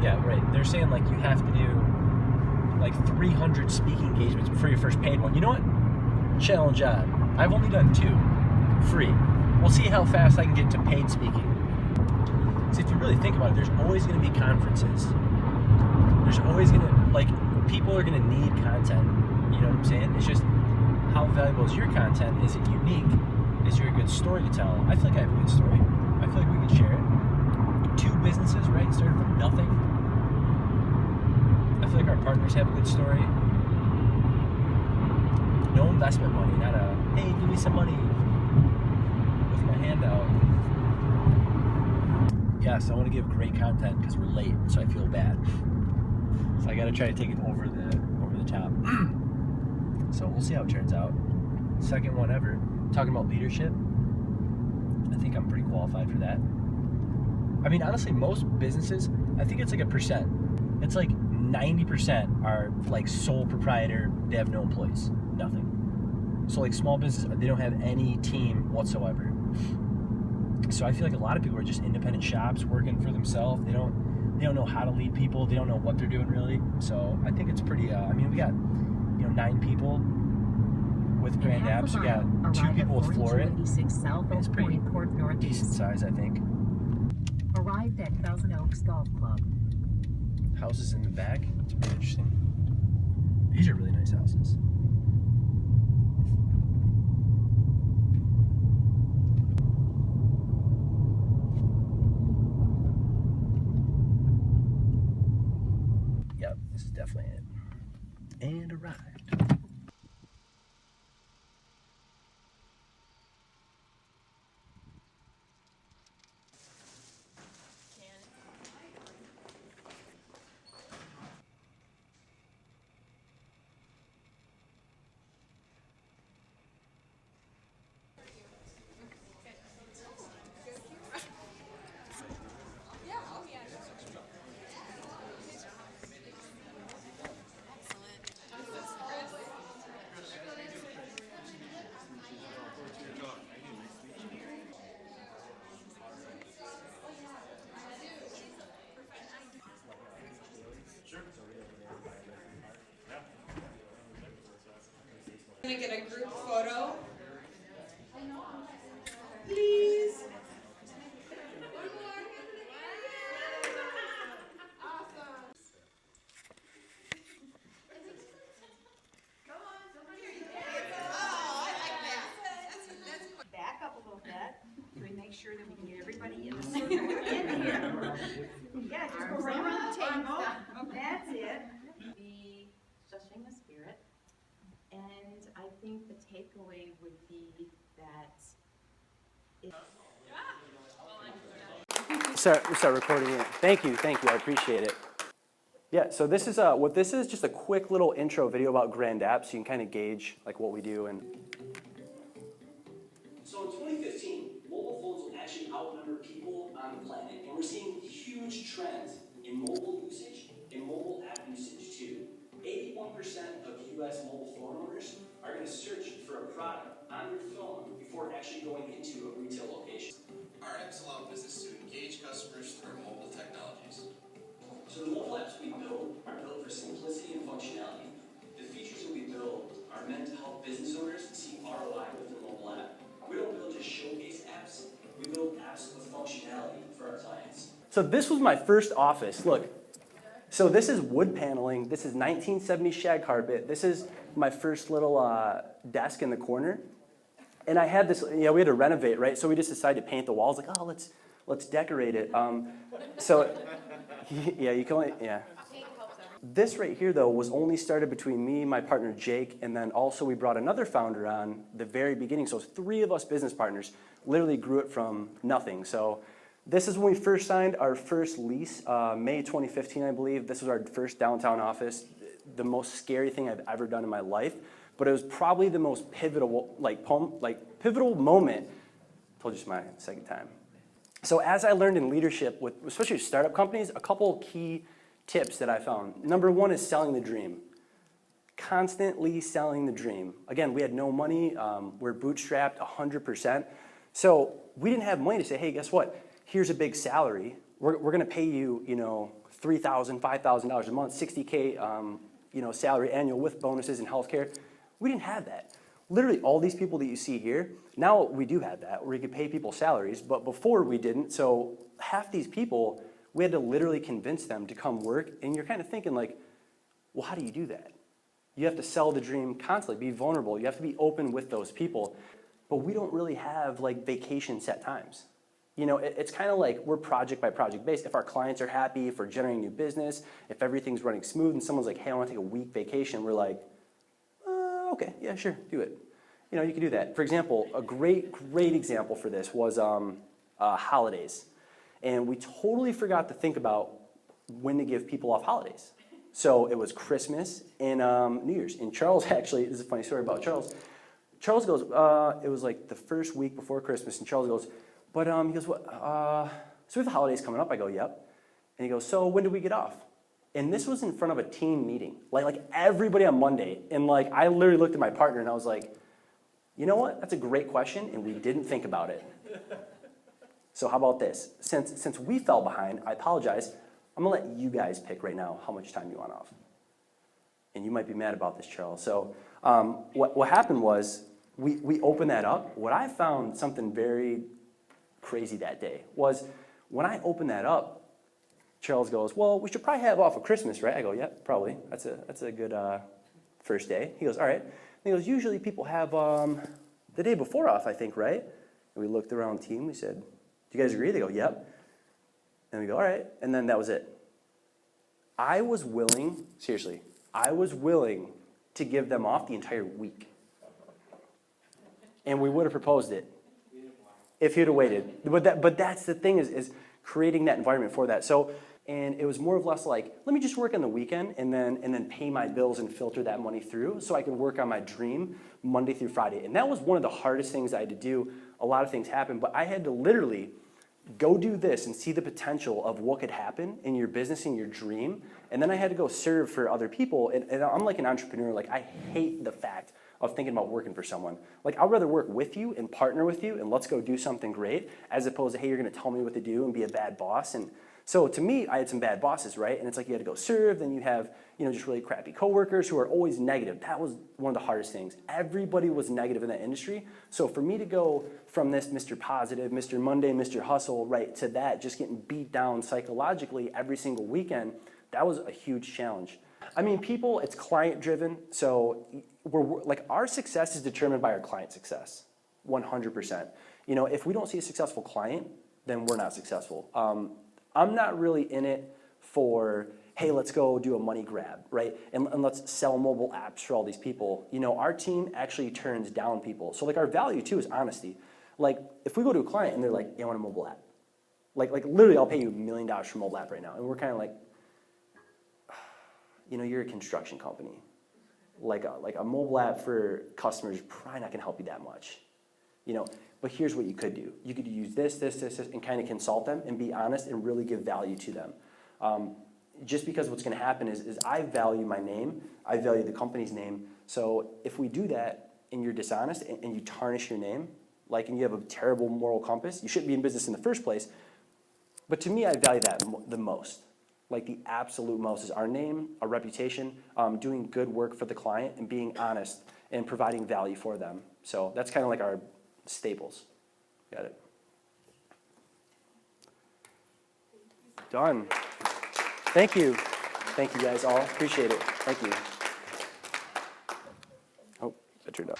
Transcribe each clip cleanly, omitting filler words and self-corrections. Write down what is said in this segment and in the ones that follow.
Yeah, right. They're saying like you have to do like 300 speaking engagements before your first paid one. You know what? Challenge on. I've only done 2 free. We'll see how fast I can get to paid speaking. So if you really think about it, there's always going to be conferences. There's always going to, like, people are going to need content. You know what I'm saying? It's just, how valuable is your content? Is it unique? Is there a good story to tell? I feel like I have a good story. I feel like we can share it. 2 businesses, right? Started from nothing. I feel like our partners have a good story. No investment money, not a, hey, give me some money with my handout. Yes, I want to give great content because we're late, so I feel bad. So I got to try to take it over the top. So we'll see how it turns out. Second one ever, talking about leadership. I think I'm pretty qualified for that. I mean, honestly, most businesses, I think it's like a percent. It's like 90% are like sole proprietor, they have no employees, nothing. So like small business, they don't have any team whatsoever. So I feel like a lot of people are just independent shops working for themselves. They don't know how to lead people. They don't know what they're doing really. So I think it's pretty, I mean, we got, 9 people with Grand Apps. We got 2 people with Florit. It's pretty decent size, I think. Arrived at Thousand Oaks Golf Club. Houses in the back. It's pretty interesting. These are really nice houses. Yep, this is definitely it. And arrived. Gonna get a group photo. Please. Back up a little bit, so we make sure that we can get everybody in the circle in here. Yeah, just go right around the table. That's it. Be shushing the spirit. And I think the takeaway would be that Start recording it. Thank you, I appreciate it. Yeah, so this is just a quick little intro video about Grand Apps, so you can kind of gauge like what we do. And so in 2015, mobile phones will actually outnumber people on the planet, and we're seeing huge trends in mobile usage and mobile app usage too. 81% of U.S. mobile phone owners are going to search for a product on their phone before actually going into a retail location. Our apps allow business to engage customers through mobile technologies. So the mobile apps we build are built for simplicity and functionality. The features that we build are meant to help business owners see ROI with their mobile app. We don't build just showcase apps, we build apps with functionality for our clients. so this was my first office. Look, so this is wood paneling. This is 1970s shag carpet. This is my first little desk in the corner. And I had this, we had to renovate, right? So we just decided to paint the walls. Like, oh, let's decorate it. So, yeah, you can only, yeah. This right here, though, was only started between me, my partner Jake, and then also we brought another founder on the very beginning. So 3 of us business partners literally grew it from nothing. So this is when we first signed our first lease, May 2015, I believe. This was our first downtown office. The most scary thing I've ever done in my life, but it was probably the most pivotal, pivotal moment. I told you it's my second time. So as I learned in leadership, especially with startup companies, a couple key tips that I found. Number 1 is selling the dream. Constantly selling the dream. Again, we had no money. We're bootstrapped 100%. So we didn't have money to say, hey, guess what? Here's a big salary. We're going to pay you, $3,000, $5,000 a month, 60K, salary annual with bonuses and healthcare. We didn't have that. Literally all these people that you see here, now we do have that, where you can pay people salaries, but before we didn't. So half these people, we had to literally convince them to come work, and you're kind of thinking like, well, how do you do that? You have to sell the dream constantly, be vulnerable. You have to be open with those people. But we don't really have like vacation set times. It's kind of like we're project by project based. If our clients are happy, if we're generating new business, if everything's running smooth and someone's like, hey, I want to take a week vacation, we're like, okay, yeah, sure, do it. You can do that. For example, a great example for this was holidays. And we totally forgot to think about when to give people off holidays. So it was Christmas and New Year's. And Charles actually, this is a funny story about Charles. Charles goes, it was like the first week before Christmas, and Charles goes, but he goes, what? So we have the holidays coming up. I go, yep. And he goes, so when do we get off? And this was in front of a team meeting, like everybody on Monday. And like I literally looked at my partner and I was like, you know what? That's a great question, and we didn't think about it. So how about this? Since we fell behind, I apologize. I'm gonna let you guys pick right now how much time you want off. And you might be mad about this, Charles. So what happened was we opened that up. What I found something very crazy that day was when I opened that up, Charles goes, well, we should probably have off of Christmas, right? I go, yeah, probably. That's a good first day. He goes, all right. And he goes, usually people have the day before off, I think, right? And we looked around the team. We said, do you guys agree? They go, yep. And we go, all right. And then that was it. I was willing to give them off the entire week. And we would have proposed it if he'd have waited. But that's the thing is creating that environment for that. So, and it was more or less like, let me just work on the weekend and then pay my bills and filter that money through so I can work on my dream Monday through Friday. And that was one of the hardest things I had to do. A lot of things happened, but I had to literally go do this and see the potential of what could happen in your business and your dream. And then I had to go serve for other people. And I'm like an entrepreneur. Like I hate the fact of thinking about working for someone. Like I'd rather work with you and partner with you and let's go do something great as opposed to, hey, you're gonna tell me what to do and be a bad boss. And so to me, I had some bad bosses, right? And it's like you had to go serve, then you have, just really crappy coworkers who are always negative. That was one of the hardest things. Everybody was negative in that industry. So for me to go from this Mr. Positive, Mr. Monday, Mr. Hustle, right, to that, just getting beat down psychologically every single weekend, that was a huge challenge. I mean, people, it's client driven. So we're like our success is determined by our client success, 100%. If we don't see a successful client, then we're not successful. I'm not really in it for, hey, let's go do a money grab, right? And let's sell mobile apps for all these people. Our team actually turns down people. So like our value too is honesty. Like if we go to a client and they're like, yeah, I want a mobile app. Like literally I'll pay you $1 million for a mobile app right now. And we're kind of like, you're a construction company. Like a mobile app for customers is probably not gonna help you that much. But here's what you could do. You could use this, and kind of consult them and be honest and really give value to them. Just because what's going to happen is I value my name, I value the company's name. So if we do that and you're dishonest and you tarnish your name, and you have a terrible moral compass, you shouldn't be in business in the first place. But to me, I value that the most. Like the absolute most is our name, our reputation, doing good work for the client and being honest and providing value for them. So that's kind of like our staples. Got it. Done. Thank you. Thank you guys all. Appreciate it. Thank you. Oh, that turned up.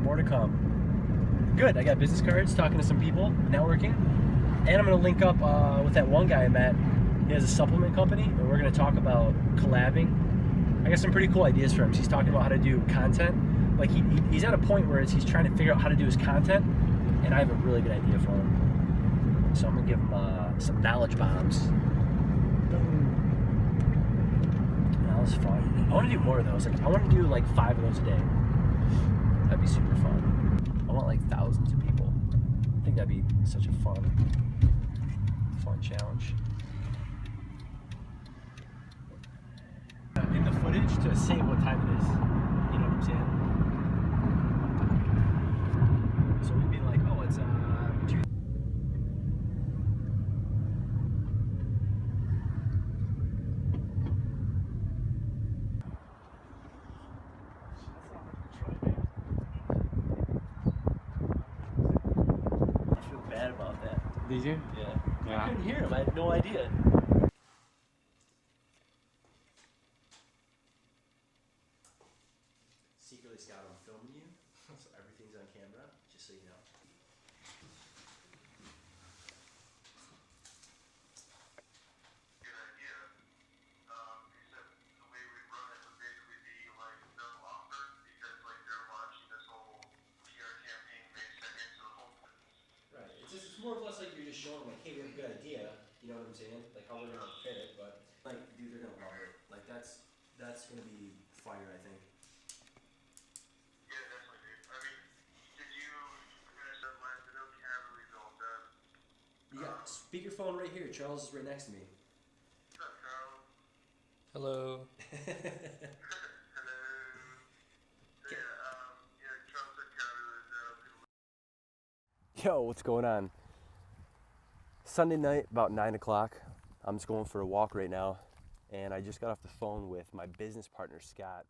More to come. Good, I got business cards, talking to some people, networking. And I'm going to link up with that one guy I met. He has a supplement company, and we're going to talk about collabing. I got some pretty cool ideas for him. He's talking about how to do content. Like he's at a point where he's trying to figure out how to do his content, and I have a really good idea for him. So I'm going to give him some knowledge bombs. That was fun. I want to do more of those. Like I want to do like 5 of those a day. That'd be super fun. I want like thousands of people. I think that'd be such a fun challenge. In the footage to say what time it is. You know what I'm saying? So we'd be like, oh, it's 2. I feel bad about that. Did you? Yeah. I couldn't hear him. I had no idea. Secretly, Scott, I'm filming you, so everything's on camera, just so you know. Good idea. Except the way we run it would basically be like no offer because like they're launching this whole PR campaign May 2nd, so the whole Right. It's more or less like you're just showing like, hey, we have a good idea. You know what I'm saying? Like how we're gonna fit it, but like, dude, they're gonna love it. Like that's gonna be fire, I think. yeah, definitely, dude. I mean, did you finish that last video? Can't really build that. You got speakerphone right here. Charles is right next to me. What's up, Charles? Hello. Hello. So, yeah, Charles said can't really Yo, what's going on? Sunday night, about 9 o'clock. I'm just going for a walk right now, and I just got off the phone with my business partner, Scott.